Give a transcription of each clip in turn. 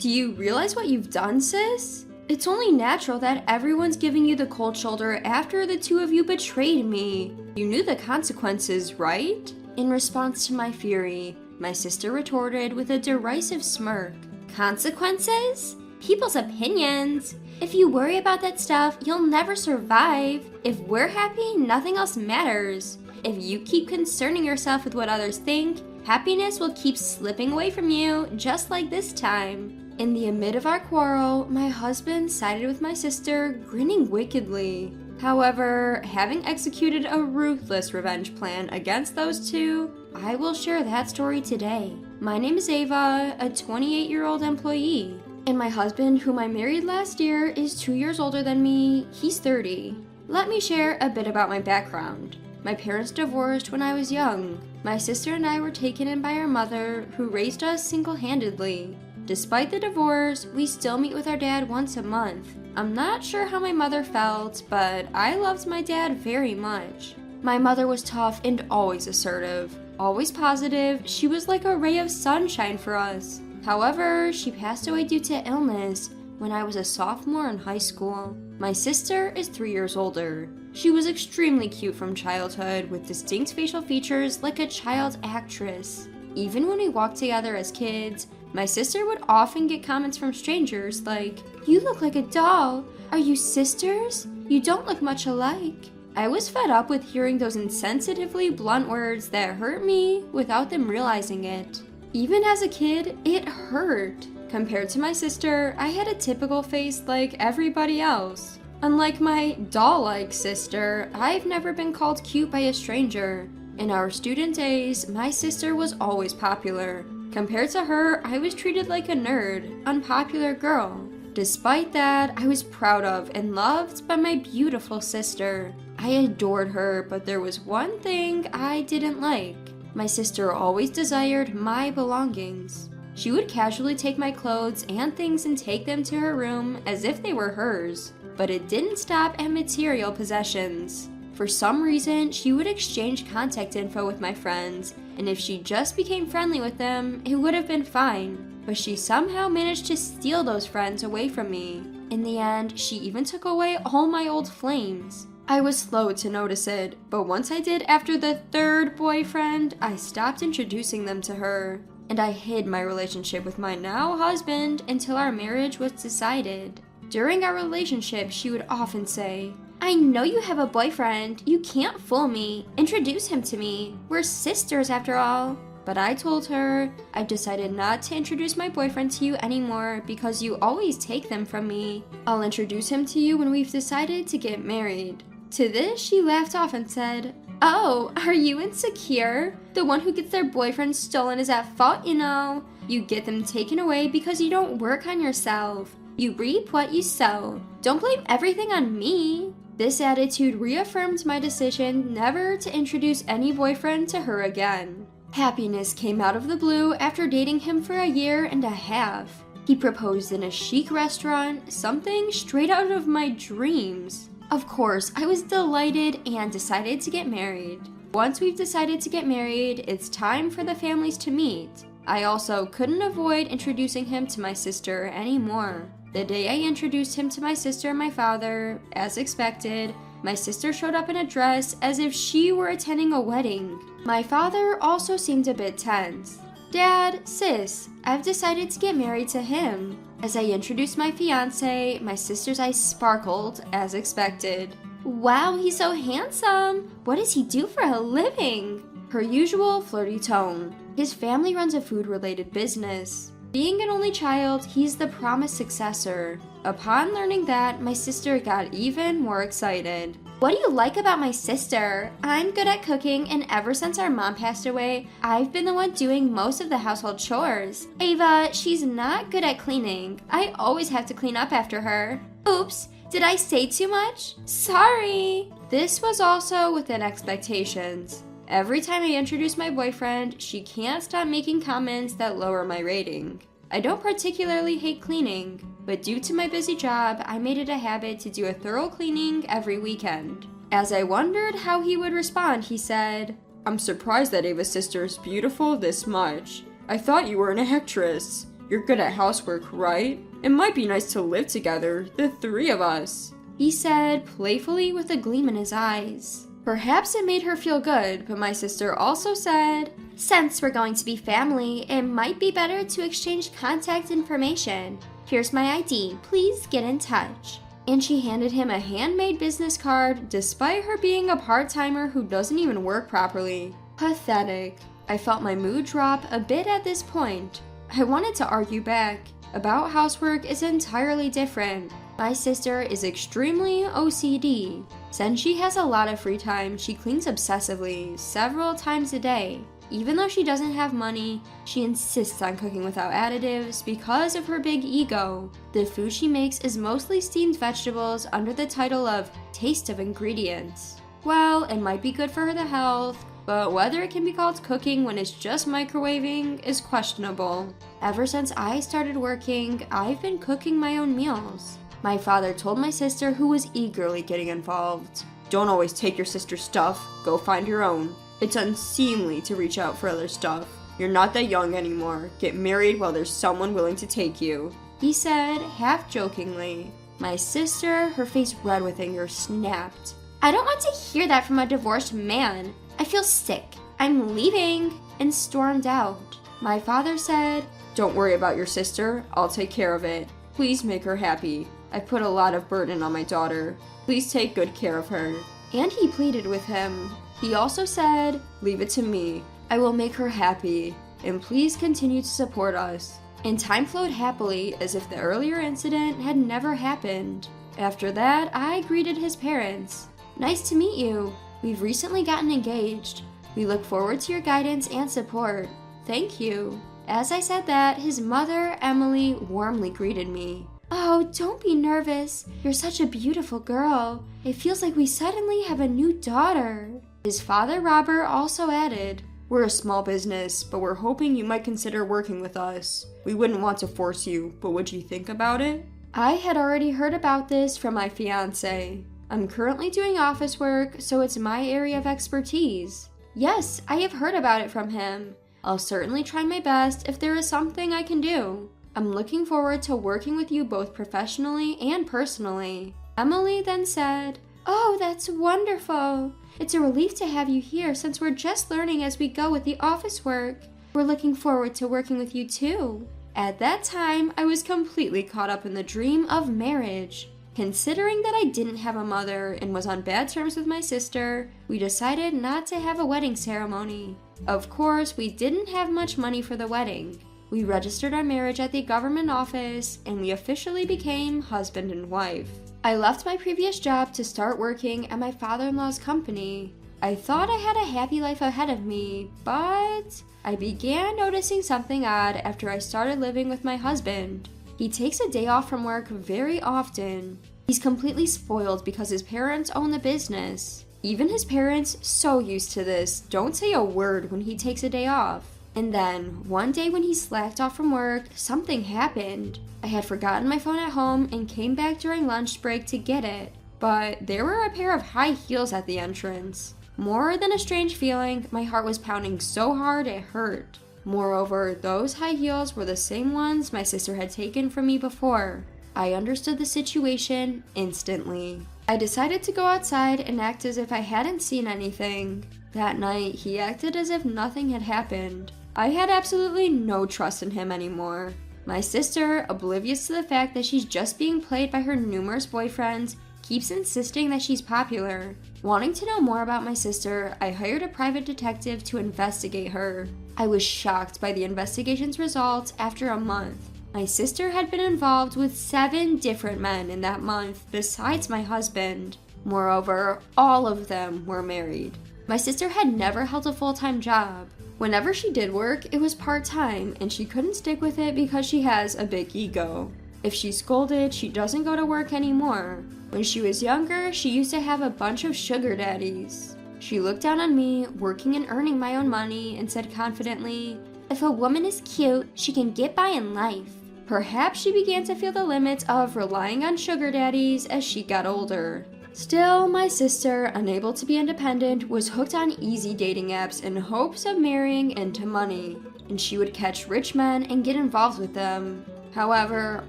Do you realize what you've done, sis? It's only natural that everyone's giving you the cold shoulder after the two of you betrayed me. You knew the consequences, right? In response to my fury, my sister retorted with a derisive smirk. Consequences? People's opinions. If you worry about that stuff, you'll never survive. If we're happy, nothing else matters. If you keep concerning yourself with what others think, happiness will keep slipping away from you, just like this time. In the amid of our quarrel, my husband sided with my sister, grinning wickedly. However, having executed a ruthless revenge plan against those two, I will share that story today. My name is Ava, a 28-year-old employee. And my husband, whom I married last year, is 2 years older than me. He's 30. Let me share a bit about my background. My parents divorced when I was young. My sister and I were taken in by our mother, who raised us single-handedly. Despite the divorce, we still meet with our dad once a month. I'm not sure how my mother felt, but I loved my dad very much. My mother was tough and always assertive. Always positive, she was like a ray of sunshine for us. However, she passed away due to illness when I was a sophomore in high school. My sister is 3 years older. She was extremely cute from childhood with distinct facial features like a child actress. Even when we walked together as kids, my sister would often get comments from strangers like, "You look like a doll. Are you sisters? You don't look much alike." I was fed up with hearing those insensitively blunt words that hurt me without them realizing it. Even as a kid, it hurt. Compared to my sister, I had a typical face like everybody else. Unlike my doll-like sister, I've never been called cute by a stranger. In our student days, my sister was always popular. Compared to her, I was treated like a nerd, unpopular girl. Despite that, I was proud of and loved by my beautiful sister. I adored her, but there was one thing I didn't like. My sister always desired my belongings. She would casually take my clothes and things and take them to her room as if they were hers. But it didn't stop at material possessions. For some reason, she would exchange contact info with my friends, and if she just became friendly with them, it would have been fine. But she somehow managed to steal those friends away from me. In the end, she even took away all my old flames. I was slow to notice it, but once I did after the third boyfriend, I stopped introducing them to her. And I hid my relationship with my now husband until our marriage was decided. During our relationship, she would often say, "I know you have a boyfriend. You can't fool me. Introduce him to me. We're sisters after all." But I told her, "I've decided not to introduce my boyfriend to you anymore because you always take them from me. I'll introduce him to you when we've decided to get married." To this, she laughed off and said, "Oh, are you insecure? The one who gets their boyfriend stolen is at fault, you know. You get them taken away because you don't work on yourself. You reap what you sow. Don't blame everything on me." This attitude reaffirmed my decision never to introduce any boyfriend to her again. Happiness came out of the blue after dating him for a year and a half. He proposed in a chic restaurant, something straight out of my dreams. Of course, I was delighted and decided to get married. Once we've decided to get married, it's time for the families to meet. I also couldn't avoid introducing him to my sister anymore. The day I introduced him to my sister and my father, as expected, my sister showed up in a dress as if she were attending a wedding. My father also seemed a bit tense. "Dad, sis, I've decided to get married to him." As I introduced my fiancé, my sister's eyes sparkled, as expected. "Wow, he's so handsome! What does he do for a living?" Her usual flirty tone. His family runs a food-related business. Being an only child, he's the promised successor. Upon learning that, my sister got even more excited. "What do you like about my sister? I'm good at cooking, and ever since our mom passed away, I've been the one doing most of the household chores. Ava, she's not good at cleaning. I always have to clean up after her. Oops, did I say too much? Sorry." This was also within expectations. Every time I introduce my boyfriend, she can't stop making comments that lower my rating. I don't particularly hate cleaning, but due to my busy job, I made it a habit to do a thorough cleaning every weekend. As I wondered how he would respond, he said, "I'm surprised that Ava's sister is beautiful this much. I thought you were an actress. You're good at housework, right? It might be nice to live together, the three of us," he said, playfully with a gleam in his eyes. Perhaps it made her feel good, but my sister also said, "Since we're going to be family, it might be better to exchange contact information. Here's my ID, please get in touch." And she handed him a handmade business card, despite her being a part-timer who doesn't even work properly. Pathetic. I felt my mood drop a bit at this point. I wanted to argue back. About housework is entirely different. My sister is extremely OCD. Since she has a lot of free time, she cleans obsessively, several times a day. Even though she doesn't have money, she insists on cooking without additives because of her big ego. The food she makes is mostly steamed vegetables under the title of Taste of Ingredients. Well, it might be good for the health, but whether it can be called cooking when it's just microwaving is questionable. Ever since I started working, I've been cooking my own meals. My father told my sister, who was eagerly getting involved, "Don't always take your sister's stuff, go find your own. It's unseemly to reach out for other stuff. You're not that young anymore. Get married while there's someone willing to take you," he said, half jokingly. My sister, her face red with anger, snapped, "I don't want to hear that from a divorced man. I feel sick. I'm leaving," and stormed out. My father said, "Don't worry about your sister. I'll take care of it. Please make her happy. I've put a lot of burden on my daughter. Please take good care of her." And he pleaded with him. He also said, "Leave it to me. I will make her happy. And please continue to support us." And time flowed happily as if the earlier incident had never happened. After that, I greeted his parents. "Nice to meet you. We've recently gotten engaged. We look forward to your guidance and support. Thank you." As I said that, his mother, Emily, warmly greeted me. "Oh, don't be nervous. You're such a beautiful girl. It feels like we suddenly have a new daughter." His father, Robert, also added, "We're a small business, but we're hoping you might consider working with us. We wouldn't want to force you, but would you think about it?" I had already heard about this from my fiancé. I'm currently doing office work, so it's my area of expertise. Yes, I have heard about it from him. I'll certainly try my best if there is something I can do. I'm looking forward to working with you both professionally and personally." Emily then said, "Oh, that's wonderful. It's a relief to have you here since we're just learning as we go with the office work. We're looking forward to working with you too." At that time, I was completely caught up in the dream of marriage. Considering that I didn't have a mother and was on bad terms with my sister, we decided not to have a wedding ceremony. Of course, we didn't have much money for the wedding. We registered our marriage at the government office, and we officially became husband and wife. I left my previous job to start working at my father-in-law's company. I thought I had a happy life ahead of me, but I began noticing something odd after I started living with my husband. He takes a day off from work very often. He's completely spoiled because his parents own the business. Even his parents, so used to this, don't say a word when he takes a day off. And then, one day when he slacked off from work, something happened. I had forgotten my phone at home and came back during lunch break to get it. But there were a pair of high heels at the entrance. More than a strange feeling, my heart was pounding so hard it hurt. Moreover, those high heels were the same ones my sister had taken from me before. I understood the situation instantly. I decided to go outside and act as if I hadn't seen anything. That night, he acted as if nothing had happened. I had absolutely no trust in him anymore. My sister, oblivious to the fact that she's just being played by her numerous boyfriends, keeps insisting that she's popular. Wanting to know more about my sister, I hired a private detective to investigate her. I was shocked by the investigation's results after a month. My sister had been involved with 7 different men in that month, besides my husband. Moreover, all of them were married. My sister had never held a full-time job. Whenever she did work, it was part-time, and she couldn't stick with it because she has a big ego. If she's scolded, she doesn't go to work anymore. When she was younger, she used to have a bunch of sugar daddies. She looked down on me, working and earning my own money, and said confidently, "If a woman is cute, she can get by in life." Perhaps she began to feel the limits of relying on sugar daddies as she got older. Still, my sister, unable to be independent, was hooked on easy dating apps in hopes of marrying into money, and she would catch rich men and get involved with them. However,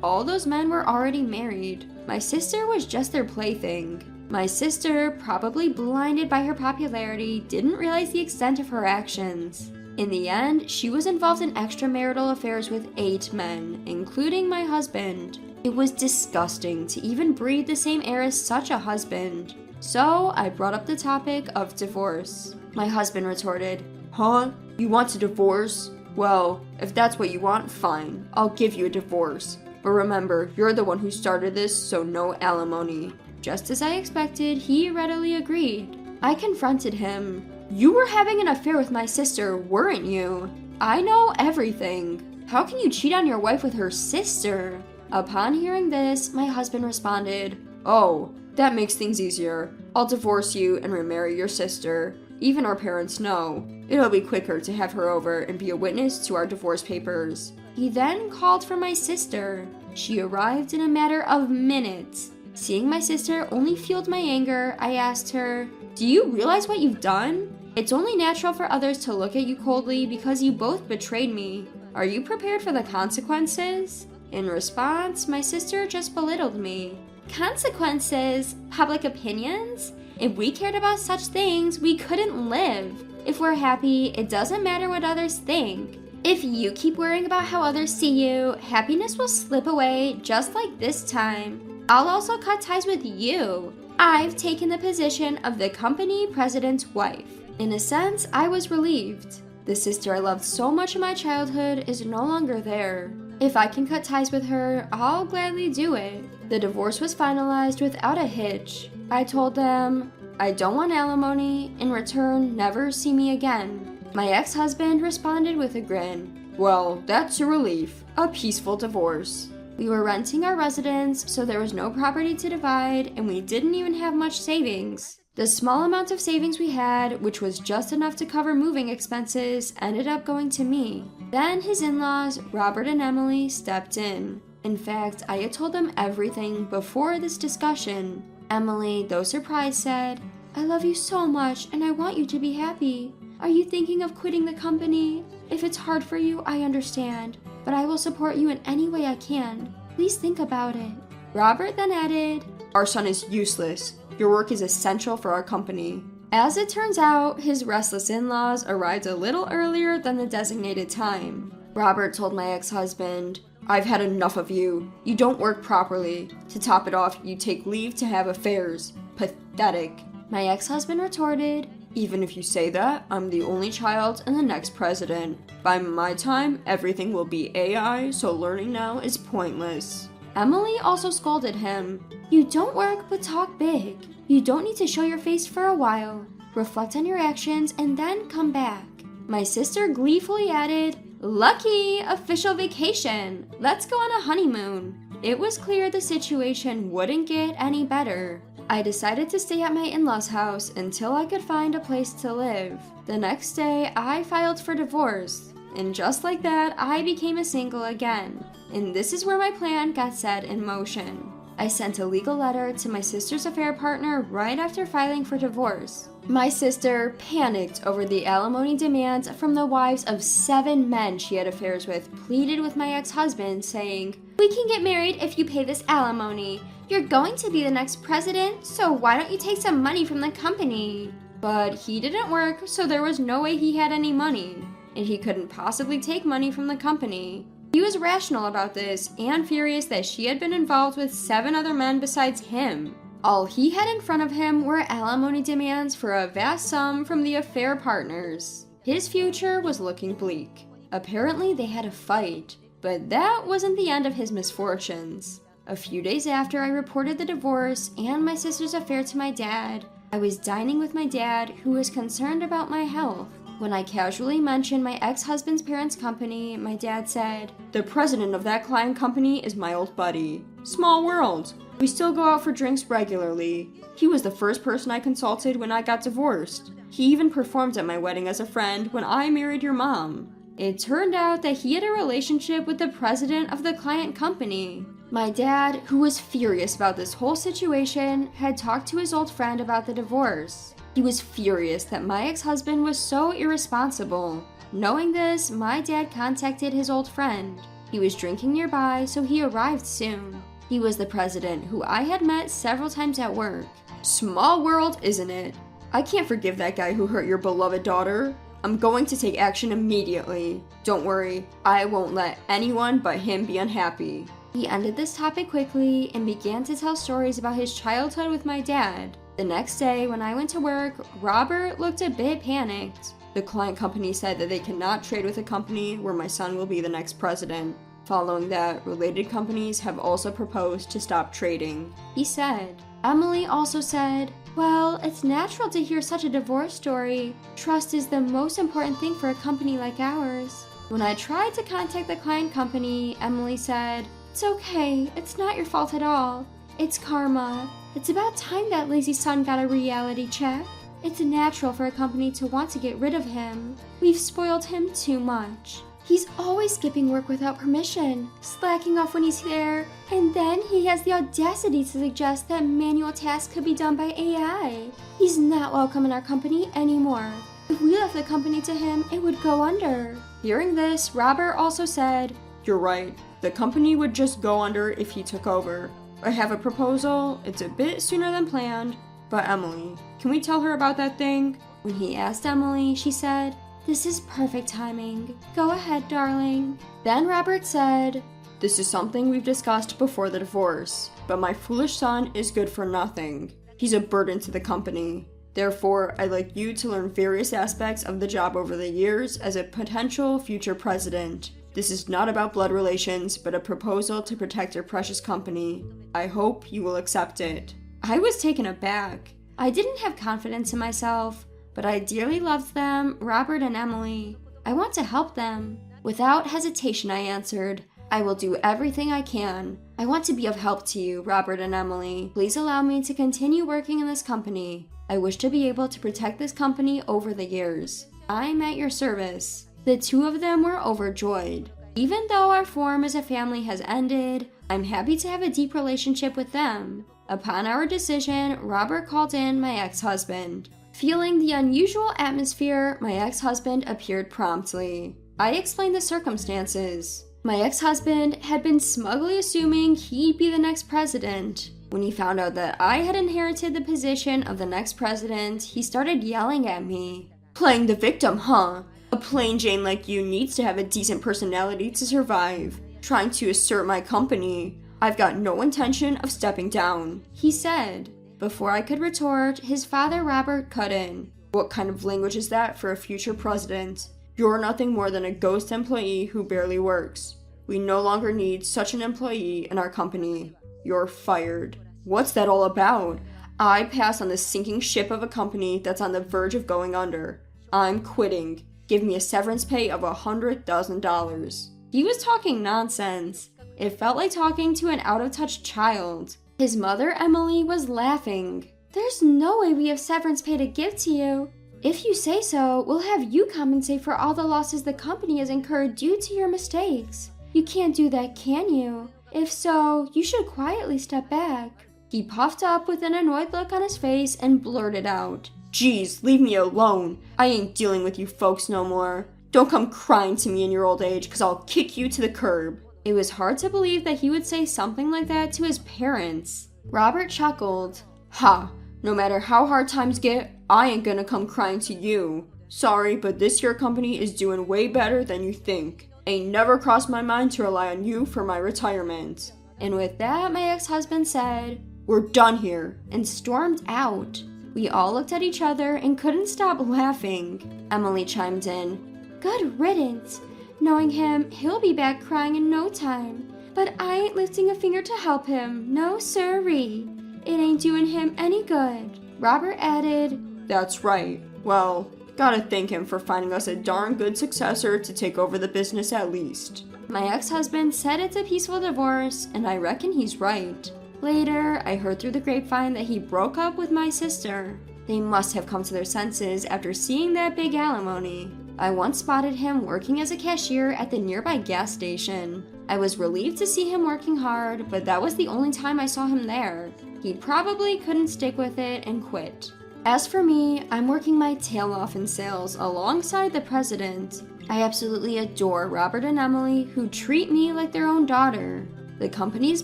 all those men were already married. My sister was just their plaything. My sister, probably blinded by her popularity, didn't realize the extent of her actions. In the end, she was involved in extramarital affairs with 8 men, including my husband. It was disgusting to even breathe the same air as such a husband. So I brought up the topic of divorce. My husband retorted, "Huh? You want a divorce? Well, if that's what you want, fine. I'll give you a divorce. But remember, you're the one who started this, so no alimony." Just as I expected, he readily agreed. I confronted him. "You were having an affair with my sister, weren't you? I know everything. How can you cheat on your wife with her sister?" Upon hearing this, my husband responded, "Oh, that makes things easier. I'll divorce you and remarry your sister. Even our parents know. It'll be quicker to have her over and be a witness to our divorce papers." He then called for my sister. She arrived in a matter of minutes. Seeing my sister only fueled my anger. I asked her, "Do you realize what you've done? It's only natural for others to look at you coldly because you both betrayed me. Are you prepared for the consequences?" In response, my sister just belittled me. "Consequences? Public opinions? If we cared about such things, we couldn't live. If we're happy, it doesn't matter what others think. If you keep worrying about how others see you, happiness will slip away just like this time. I'll also cut ties with you. I've taken the position of the company president's wife." In a sense, I was relieved. The sister I loved so much in my childhood is no longer there. If I can cut ties with her, I'll gladly do it. The divorce was finalized without a hitch. I told them, "I don't want alimony. In return, never see me again." My ex-husband responded with a grin. "Well, that's a relief. A peaceful divorce." We were renting our residence, so there was no property to divide, and we didn't even have much savings. The small amount of savings we had, which was just enough to cover moving expenses, ended up going to me. Then his in-laws, Robert and Emily, stepped in. In fact, I had told them everything before this discussion. Emily, though surprised, said, "I love you so much, and I want you to be happy. Are you thinking of quitting the company? If it's hard for you, I understand, but I will support you in any way I can. Please think about it." Robert then added, "Our son is useless. Your work is essential for our company." As it turns out, his restless in-laws arrived a little earlier than the designated time. Robert told my ex-husband, "I've had enough of you. You don't work properly. To top it off, you take leave to have affairs. Pathetic." My ex-husband retorted, "Even if you say that, I'm the only child and the next president. By my time, everything will be AI, so learning now is pointless." Emily also scolded him. "You don't work, but talk big. You don't need to show your face for a while. Reflect on your actions and then come back." My sister gleefully added, "Lucky! Official vacation! Let's go on a honeymoon." It was clear the situation wouldn't get any better. I decided to stay at my in-laws' house until I could find a place to live. The next day, I filed for divorce. And just like that, I became a single again. And this is where my plan got set in motion. I sent a legal letter to my sister's affair partner right after filing for divorce. My sister panicked over the alimony demands from the wives of 7 men she had affairs with, pleaded with my ex-husband, saying, "We can get married if you pay this alimony. You're going to be the next president, so why don't you take some money from the company?" But he didn't work, so there was no way he had any money, and he couldn't possibly take money from the company. He was rational about this and furious that she had been involved with 7 other men besides him. All he had in front of him were alimony demands for a vast sum from the affair partners. His future was looking bleak. Apparently they had a fight, but that wasn't the end of his misfortunes. A few days after I reported the divorce and my sister's affair to my dad, I was dining with my dad, who was concerned about my health. When I casually mentioned my ex-husband's parents' company, my dad said, "The president of that client company is my old buddy. Small world. We still go out for drinks regularly. He was the first person I consulted when I got divorced. He even performed at my wedding as a friend when I married your mom." It turned out that he had a relationship with the president of the client company. My dad, who was furious about this whole situation, had talked to his old friend about the divorce. He was furious that my ex-husband was so irresponsible. Knowing this, my dad contacted his old friend. He was drinking nearby, so he arrived soon. He was the president, who I had met several times at work. Small world, isn't it? I can't forgive that guy who hurt your beloved daughter. I'm going to take action immediately. Don't worry, I won't let anyone but him be unhappy. He ended this topic quickly and began to tell stories about his childhood with my dad. The next day, when I went to work, Robert looked a bit panicked. The client company said that they cannot trade with a company where my son will be the next president. Following that, related companies have also proposed to stop trading. He said. Emily also said, well, it's natural to hear such a divorce story. Trust is the most important thing for a company like ours. When I tried to contact the client company, Emily said, it's okay, it's not your fault at all. It's karma. It's about time that lazy son got a reality check. It's natural for a company to want to get rid of him. We've spoiled him too much. He's always skipping work without permission, slacking off when he's there, and then he has the audacity to suggest that manual tasks could be done by AI. He's not welcome in our company anymore. If we left the company to him, it would go under. Hearing this, Robert also said, you're right. The company would just go under if he took over. I have a proposal. It's a bit sooner than planned. But Emily, can we tell her about that thing? When he asked Emily, she said, this is perfect timing. Go ahead, darling. Then Robert said, this is something we've discussed before the divorce, but my foolish son is good for nothing. He's a burden to the company. Therefore, I'd like you to learn various aspects of the job over the years as a potential future president. This is not about blood relations, but a proposal to protect your precious company. I hope you will accept it. I was taken aback. I didn't have confidence in myself, but I dearly loved them, Robert and Emily. I want to help them. Without hesitation, I answered, I will do everything I can. I want to be of help to you, Robert and Emily. Please allow me to continue working in this company. I wish to be able to protect this company over the years. I'm at your service. The two of them were overjoyed. Even though our form as a family has ended, I'm happy to have a deep relationship with them. Upon our decision, Robert called in my ex-husband. Feeling the unusual atmosphere, my ex-husband appeared promptly. I explained the circumstances. My ex-husband had been smugly assuming he'd be the next president. When he found out that I had inherited the position of the next president, he started yelling at me. Playing the victim, huh? A plain Jane like you needs to have a decent personality to survive. Trying to assert my company. I've got no intention of stepping down, he said. Before I could retort, his father Robert cut in. What kind of language is that for a future president? You're nothing more than a ghost employee who barely works. We no longer need such an employee in our company. You're fired. What's that all about? I pass on the sinking ship of a company that's on the verge of going under. I'm quitting. Give me a severance pay of $100,000. He was talking nonsense. It felt like talking to an out-of-touch child. His mother, Emily, was laughing. There's no way we have severance pay to give to you. If you say so, we'll have you compensate for all the losses the company has incurred due to your mistakes. You can't do that, can you? If so, you should quietly step back. He puffed up with an annoyed look on his face and blurted out, Geez, leave me alone. I ain't dealing with you folks no more. Don't come crying to me in your old age, 'cause I'll kick you to the curb. It was hard to believe that he would say something like that to his parents. Robert chuckled. Ha! No matter how hard times get, I ain't gonna come crying to you. Sorry, but this here company is doing way better than you think. Ain't never crossed my mind to rely on you for my retirement. And with that, my ex-husband said, We're done here, and stormed out. We all looked at each other and couldn't stop laughing. Emily chimed in, Good riddance. Knowing him, he'll be back crying in no time. But I ain't lifting a finger to help him, no sirree. It ain't doing him any good. Robert added, That's right. Well, gotta thank him for finding us a darn good successor to take over the business at least. My ex-husband said it's a peaceful divorce, and I reckon he's right. Later, I heard through the grapevine that he broke up with my sister. They must have come to their senses after seeing that big alimony. I once spotted him working as a cashier at the nearby gas station. I was relieved to see him working hard, but that was the only time I saw him there. He probably couldn't stick with it and quit. As for me, I'm working my tail off in sales alongside the president. I absolutely adore Robert and Emily, who treat me like their own daughter. The company's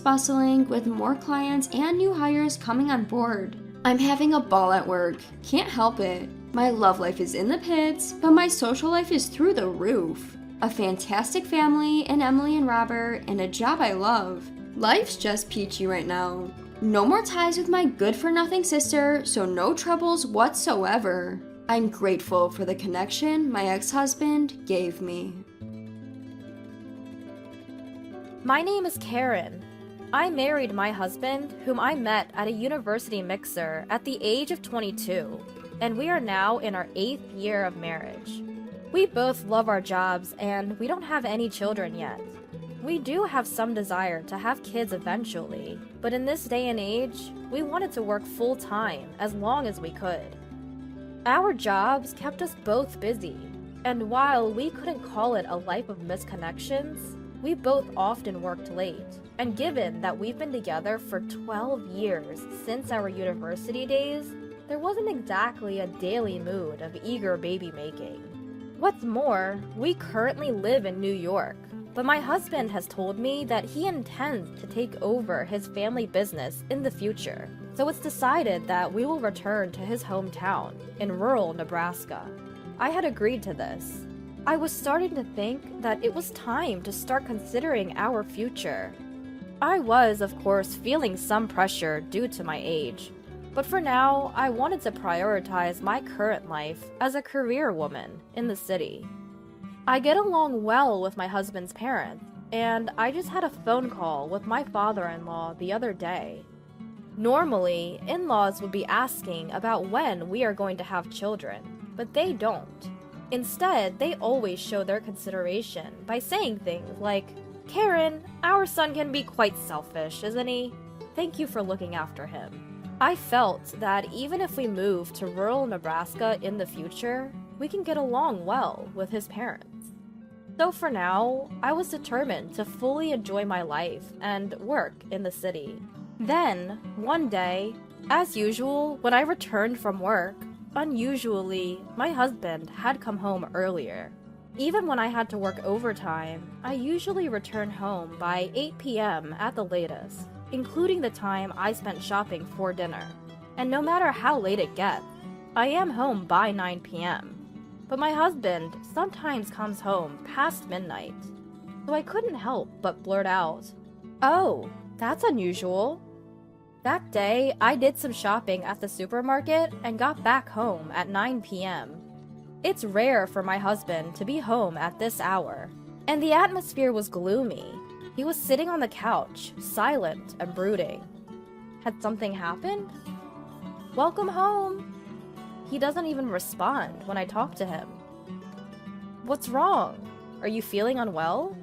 bustling with more clients and new hires coming on board. I'm having a ball at work. Can't help it. My love life is in the pits, but my social life is through the roof. A fantastic family in Emily and Robert, and a job I love. Life's just peachy right now. No more ties with my good-for-nothing sister, so no troubles whatsoever. I'm grateful for the connection my ex-husband gave me. My name is Karen. I married my husband, whom I met at a university mixer at the age of 22, and we are now in our 8th year of marriage. We both love our jobs, and we don't have any children yet. We do have some desire to have kids eventually, but in this day and age, we wanted to work full-time as long as we could. Our jobs kept us both busy, and while we couldn't call it a life of misconnections, we both often worked late. And given that we've been together for 12 years since our university days, there wasn't exactly a daily mood of eager baby making. What's more, we currently live in New York, but my husband has told me that he intends to take over his family business in the future, so it's decided that we will return to his hometown in rural Nebraska. I had agreed to this. I was starting to think that it was time to start considering our future. I was, of course, feeling some pressure due to my age, but for now, I wanted to prioritize my current life as a career woman in the city. I get along well with my husband's parents, and I just had a phone call with my father-in-law the other day. Normally, in-laws would be asking about when we are going to have children, but they don't. Instead, they always show their consideration by saying things like, "Karen, our son can be quite selfish, isn't he? Thank you for looking after him." I felt that even if we move to rural Nebraska in the future, we can get along well with his parents. So for now, I was determined to fully enjoy my life and work in the city. Then, one day, as usual, when I returned from work, unusually, my husband had come home earlier. Even when I had to work overtime, I usually return home by 8 p.m. at the latest, including the time I spent shopping for dinner. And no matter how late it gets, I am home by 9 p.m. But my husband sometimes comes home past midnight, so I couldn't help but blurt out, "Oh, that's unusual." That day, I did some shopping at the supermarket and got back home at 9 p.m. It's rare for my husband to be home at this hour, and the atmosphere was gloomy. He was sitting on the couch, silent and brooding. Had something happened? "Welcome home." He doesn't even respond when I talk to him. "What's wrong? Are you feeling unwell?"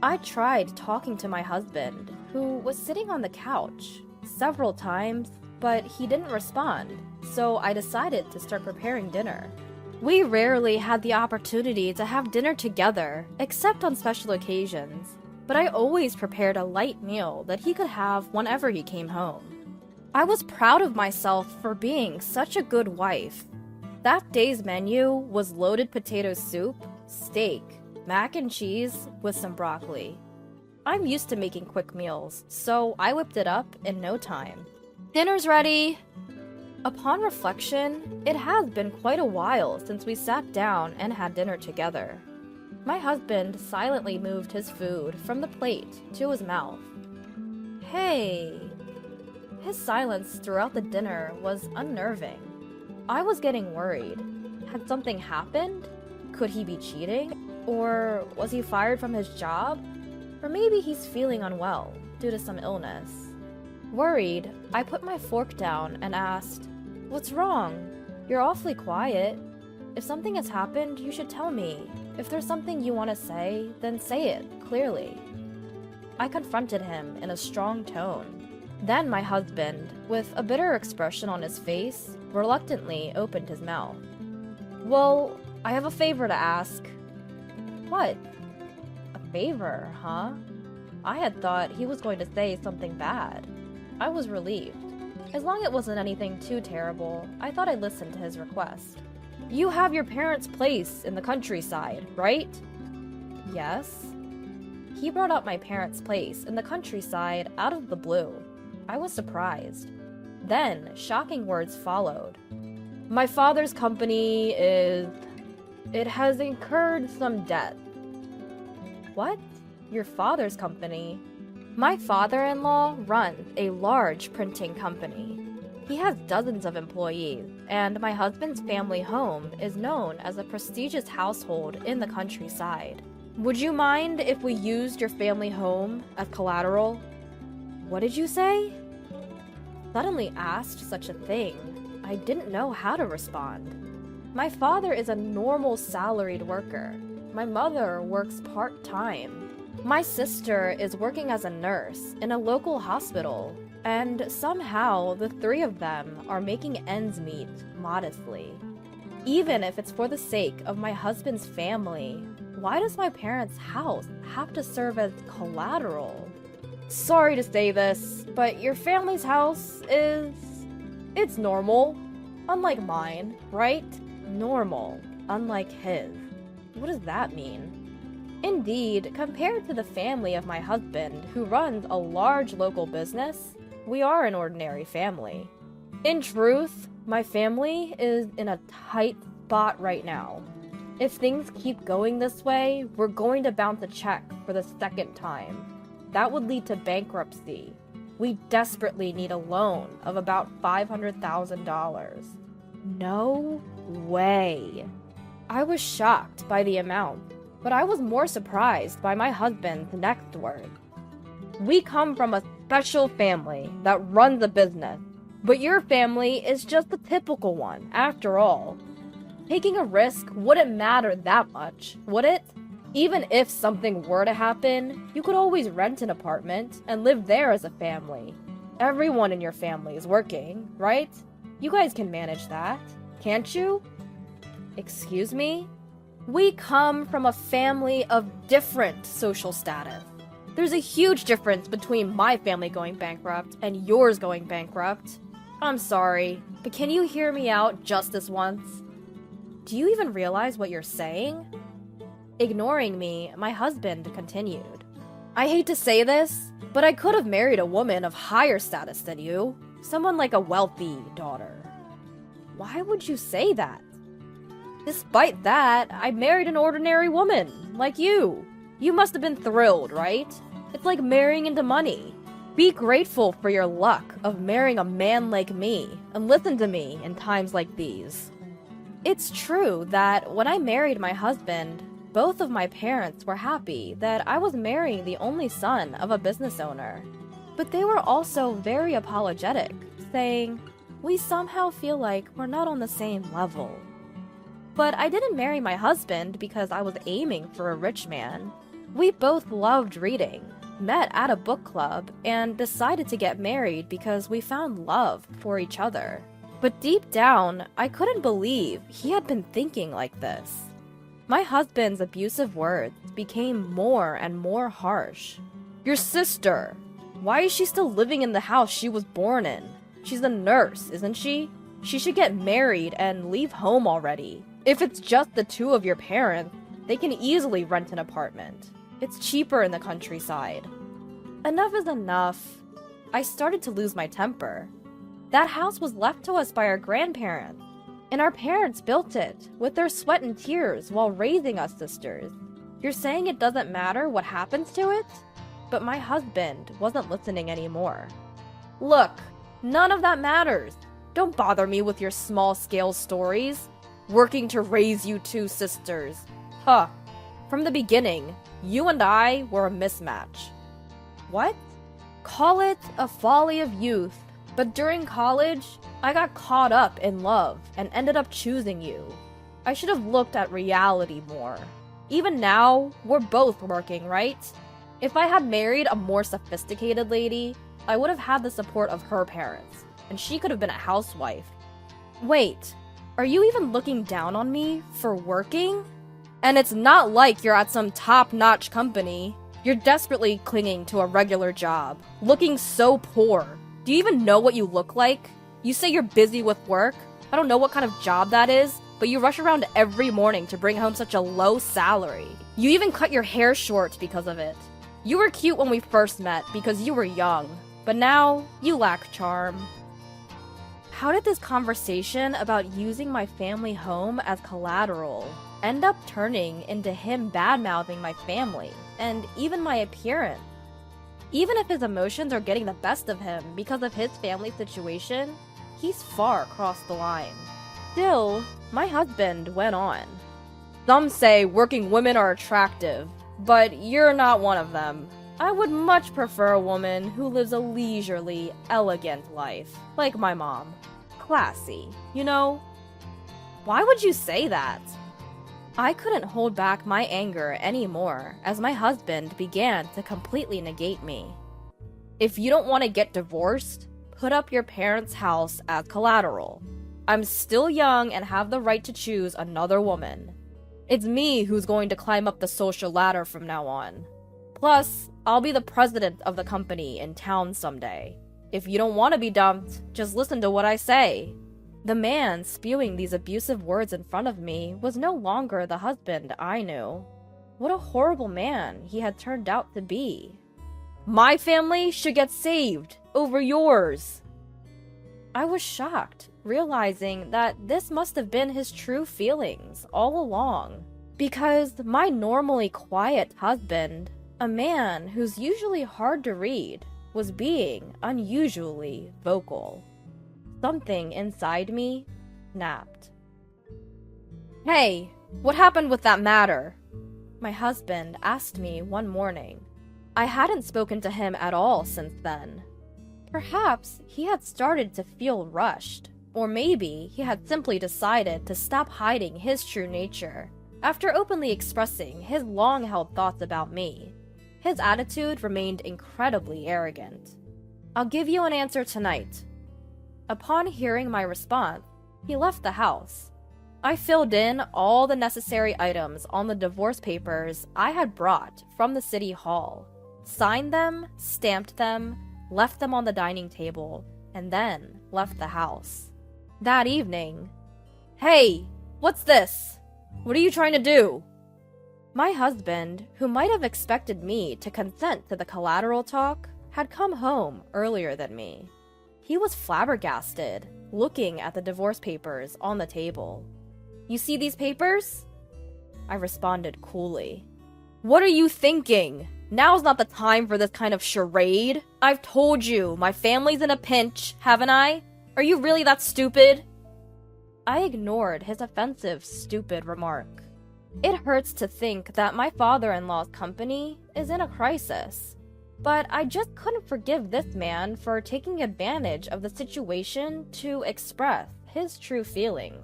I tried talking to my husband, who was sitting on the couch, several times, but he didn't respond, so I decided to start preparing dinner. We rarely had the opportunity to have dinner together, except on special occasions, but I always prepared a light meal that he could have whenever he came home. I was proud of myself for being such a good wife. That day's menu was loaded potato soup, steak, mac and cheese with some broccoli. I'm used to making quick meals, so I whipped it up in no time. "Dinner's ready!" Upon reflection, it has been quite a while since we sat down and had dinner together. My husband silently moved his food from the plate to his mouth. "Hey!" His silence throughout the dinner was unnerving. I was getting worried. Had something happened? Could he be cheating? Or was he fired from his job? Or maybe he's feeling unwell due to some illness. Worried, I put my fork down and asked, "What's wrong? You're awfully quiet. If something has happened, you should tell me. If there's something you want to say, then say it clearly." I confronted him in a strong tone. Then my husband, with a bitter expression on his face, reluctantly opened his mouth. "Well, I have a favor to ask. What? A favor, huh? I had thought he was going to say something bad. I was relieved. As long as it wasn't anything too terrible, I thought I'd listen to his request. You have your parents' place in the countryside, right? Yes. He brought up my parents' place in the countryside out of the blue. I was surprised. Then, shocking words followed. My father's company it has incurred some debt. What? Your father's company? My father-in-law runs a large printing company. He has dozens of employees, and my husband's family home is known as a prestigious household in the countryside. Would you mind if we used your family home as collateral? What did you say? Suddenly asked such a thing, I didn't know how to respond. My father is a normal salaried worker. My mother works part-time. My sister is working as a nurse in a local hospital, and somehow the three of them are making ends meet modestly. Even if it's for the sake of my husband's family, why does my parents' house have to serve as collateral? Sorry to say this, but your family's house it's normal. Unlike mine, right? Normal. Unlike his. What does that mean? Indeed, compared to the family of my husband, who runs a large local business, we are an ordinary family. In truth, my family is in a tight spot right now. If things keep going this way, we're going to bounce a check for the second time. That would lead to bankruptcy. We desperately need a loan of about $500,000. No way. I was shocked by the amount, but I was more surprised by my husband's next word. We come from a special family that runs a business, but your family is just the typical one, after all. Taking a risk wouldn't matter that much, would it? Even if something were to happen, you could always rent an apartment and live there as a family. Everyone in your family is working, right? You guys can manage that, can't you? Excuse me? We come from a family of different social status. There's a huge difference between my family going bankrupt and yours going bankrupt. I'm sorry, but can you hear me out just this once? Do you even realize what you're saying? Ignoring me, my husband continued. I hate to say this, but I could have married a woman of higher status than you. Someone like a wealthy daughter. Why would you say that? Despite that, I married an ordinary woman, like you. You must have been thrilled, right? It's like marrying into money. Be grateful for your luck of marrying a man like me, and listen to me in times like these. It's true that when I married my husband, both of my parents were happy that I was marrying the only son of a business owner. But they were also very apologetic, saying, we somehow feel like we're not on the same level. But I didn't marry my husband because I was aiming for a rich man. We both loved reading, met at a book club, and decided to get married because we found love for each other. But deep down, I couldn't believe he had been thinking like this. My husband's abusive words became more and more harsh. Your sister! Why is she still living in the house she was born in? She's a nurse, isn't she? She should get married and leave home already. If it's just the two of your parents, they can easily rent an apartment. It's cheaper in the countryside. Enough is enough. I started to lose my temper. That house was left to us by our grandparents, and our parents built it with their sweat and tears while raising us sisters. You're saying it doesn't matter what happens to it? But my husband wasn't listening anymore. Look, none of that matters. Don't bother me with your small-scale stories. Working to raise you two sisters. Huh. From the beginning, you and I were a mismatch. What? Call it a folly of youth, but during college, I got caught up in love and ended up choosing you. I should have looked at reality more. Even now, we're both working, right? If I had married a more sophisticated lady, I would have had the support of her parents, and she could have been a housewife. Wait, Are you even looking down on me for working? And it's not like you're at some top-notch company. You're desperately clinging to a regular job, looking so poor. Do you even know what you look like? You say you're busy with work. I don't know what kind of job that is, but you rush around every morning to bring home such a low salary. You even cut your hair short because of it. You were cute when we first met because you were young, but now you lack charm. How did this conversation about using my family home as collateral end up turning into him bad-mouthing my family and even my appearance? Even if his emotions are getting the best of him because of his family situation, he's far across the line. Still, my husband went on. Some say working women are attractive, but you're not one of them. I would much prefer a woman who lives a leisurely, elegant life, like my mom. Classy, you know? Why would you say that? I couldn't hold back my anger anymore as my husband began to completely negate me. If you don't want to get divorced, put up your parents' house as collateral. I'm still young and have the right to choose another woman. It's me who's going to climb up the social ladder from now on. Plus, I'll be the president of the company in town someday. If you don't want to be dumped, just listen to what I say. The man spewing these abusive words in front of me was no longer the husband I knew. What a horrible man he had turned out to be. My family should get saved over yours. I was shocked, realizing that this must have been his true feelings all along. Because my normally quiet husband, a man who's usually hard to read, was being unusually vocal. Something inside me snapped. Hey, what happened with that matter? My husband asked me one morning. I hadn't spoken to him at all since then. Perhaps he had started to feel rushed, or maybe he had simply decided to stop hiding his true nature after openly expressing his long-held thoughts about me. His attitude remained incredibly arrogant. I'll give you an answer tonight. Upon hearing my response, he left the house. I filled in all the necessary items on the divorce papers I had brought from the city hall, signed them, stamped them, left them on the dining table, and then left the house. That evening, "Hey, what's this? What are you trying to do?" My husband, who might have expected me to consent to the collateral talk, had come home earlier than me. He was flabbergasted, looking at the divorce papers on the table. "You see these papers?" I responded coolly. "What are you thinking? Now's not the time for this kind of charade. I've told you, my family's in a pinch, haven't I? Are you really that stupid?" I ignored his offensive, stupid remark. It hurts to think that my father-in-law's company is in a crisis. But I just couldn't forgive this man for taking advantage of the situation to express his true feelings.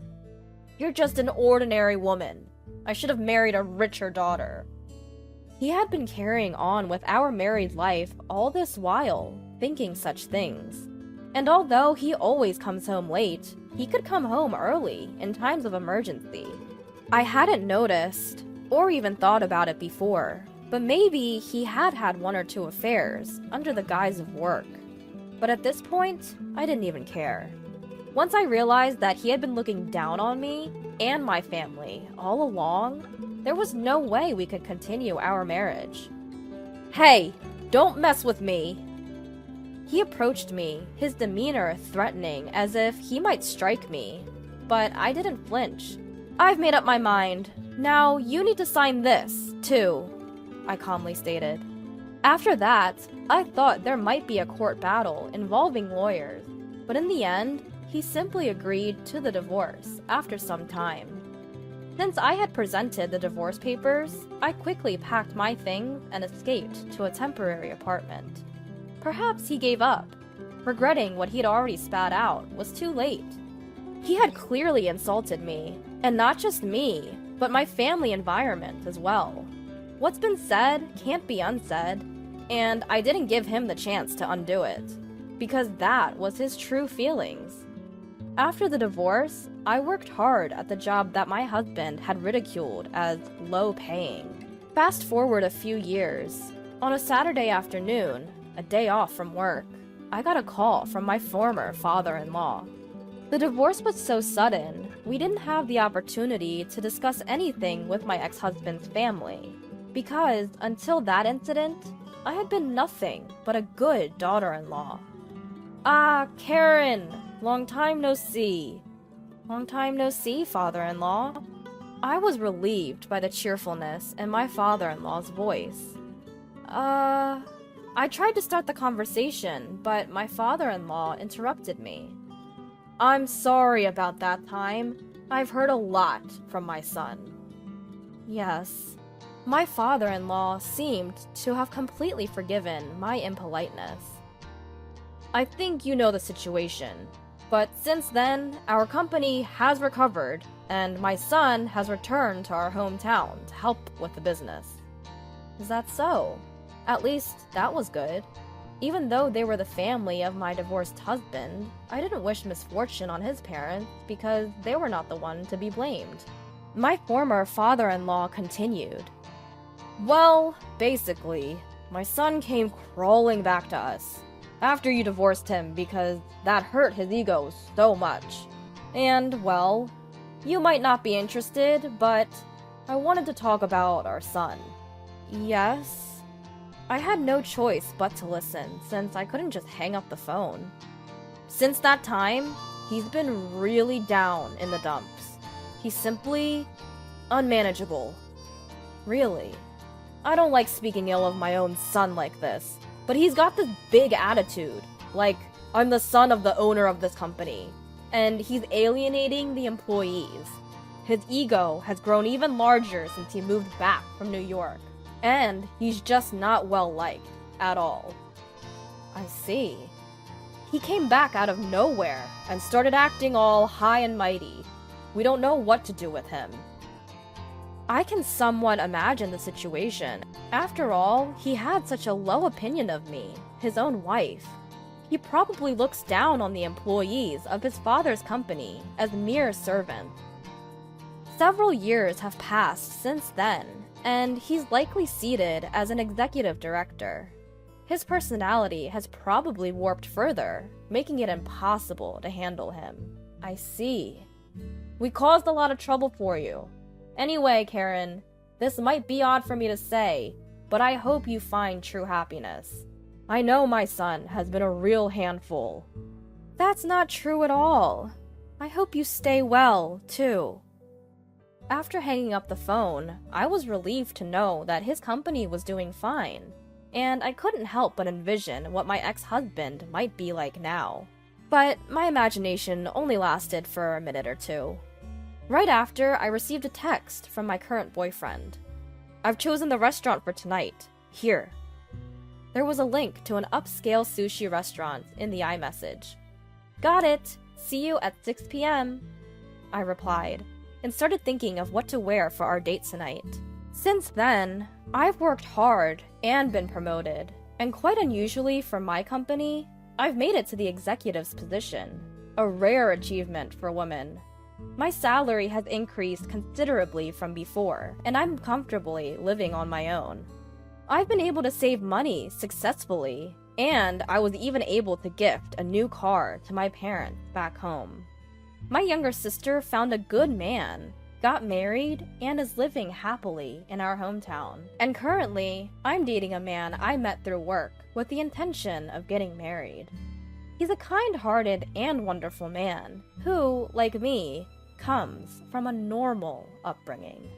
"You're just an ordinary woman. I should have married a richer daughter." He had been carrying on with our married life all this while, thinking such things. And although he always comes home late, he could come home early in times of emergency. I hadn't noticed, or even thought about it before, but maybe he had had one or two affairs under the guise of work. But at this point, I didn't even care. Once I realized that he had been looking down on me and my family all along, there was no way we could continue our marriage. "Hey, don't mess with me!" He approached me, his demeanor threatening as if he might strike me, but I didn't flinch. "I've made up my mind. Now you need to sign this, too," I calmly stated. After that, I thought there might be a court battle involving lawyers, but in the end, he simply agreed to the divorce after some time. Since I had presented the divorce papers, I quickly packed my things and escaped to a temporary apartment. Perhaps he gave up, regretting what he'd already spat out was too late. He had clearly insulted me, and not just me, but my family environment as well. What's been said can't be unsaid, and I didn't give him the chance to undo it, because that was his true feelings. After the divorce, I worked hard at the job that my husband had ridiculed as low-paying. Fast forward a few years. On a Saturday afternoon, a day off from work, I got a call from my former father-in-law. The divorce was so sudden, we didn't have the opportunity to discuss anything with my ex-husband's family, because until that incident, I had been nothing but a good daughter-in-law. Ah, Karen! Long time no see. Long time no see, father-in-law. I was relieved by the cheerfulness in my father-in-law's voice. I tried to start the conversation, but my father-in-law interrupted me. I'm sorry about that time. I've heard a lot from my son. Yes, my father-in-law seemed to have completely forgiven my impoliteness. I think you know the situation, but since then, our company has recovered, and my son has returned to our hometown to help with the business. Is that so? At least, that was good. Even though they were the family of my divorced husband, I didn't wish misfortune on his parents because they were not the one to be blamed. My former father-in-law continued. Well, basically, my son came crawling back to us after you divorced him because that hurt his ego so much. And, well, you might not be interested, but I wanted to talk about our son. Yes? I had no choice but to listen, since I couldn't just hang up the phone. Since that time, he's been really down in the dumps. He's simply unmanageable. Really. I don't like speaking ill of my own son like this, but he's got this big attitude, like, I'm the son of the owner of this company, and he's alienating the employees. His ego has grown even larger since he moved back from New York. And he's just not well-liked at all. I see. He came back out of nowhere and started acting all high and mighty. We don't know what to do with him. I can somewhat imagine the situation. After all, he had such a low opinion of me, his own wife. He probably looks down on the employees of his father's company as mere servants. Several years have passed since then, and he's likely seated as an executive director. His personality has probably warped further, making it impossible to handle him. I see. We caused a lot of trouble for you. Anyway, Karen, this might be odd for me to say, but I hope you find true happiness. I know my son has been a real handful. That's not true at all. I hope you stay well, too. After hanging up the phone, I was relieved to know that his company was doing fine, and I couldn't help but envision what my ex-husband might be like now. But my imagination only lasted for a minute or two. Right after, I received a text from my current boyfriend. I've chosen the restaurant for tonight. Here. There was a link to an upscale sushi restaurant in the iMessage. Got it. See you at 6 p.m. I replied, and started thinking of what to wear for our date tonight. Since then, I've worked hard and been promoted, and quite unusually for my company, I've made it to the executive's position, a rare achievement for women. My salary has increased considerably from before, and I'm comfortably living on my own. I've been able to save money successfully, and I was even able to gift a new car to my parents back home. My younger sister found a good man, got married, and is living happily in our hometown. And currently, I'm dating a man I met through work with the intention of getting married. He's a kind-hearted and wonderful man who, like me, comes from a normal upbringing.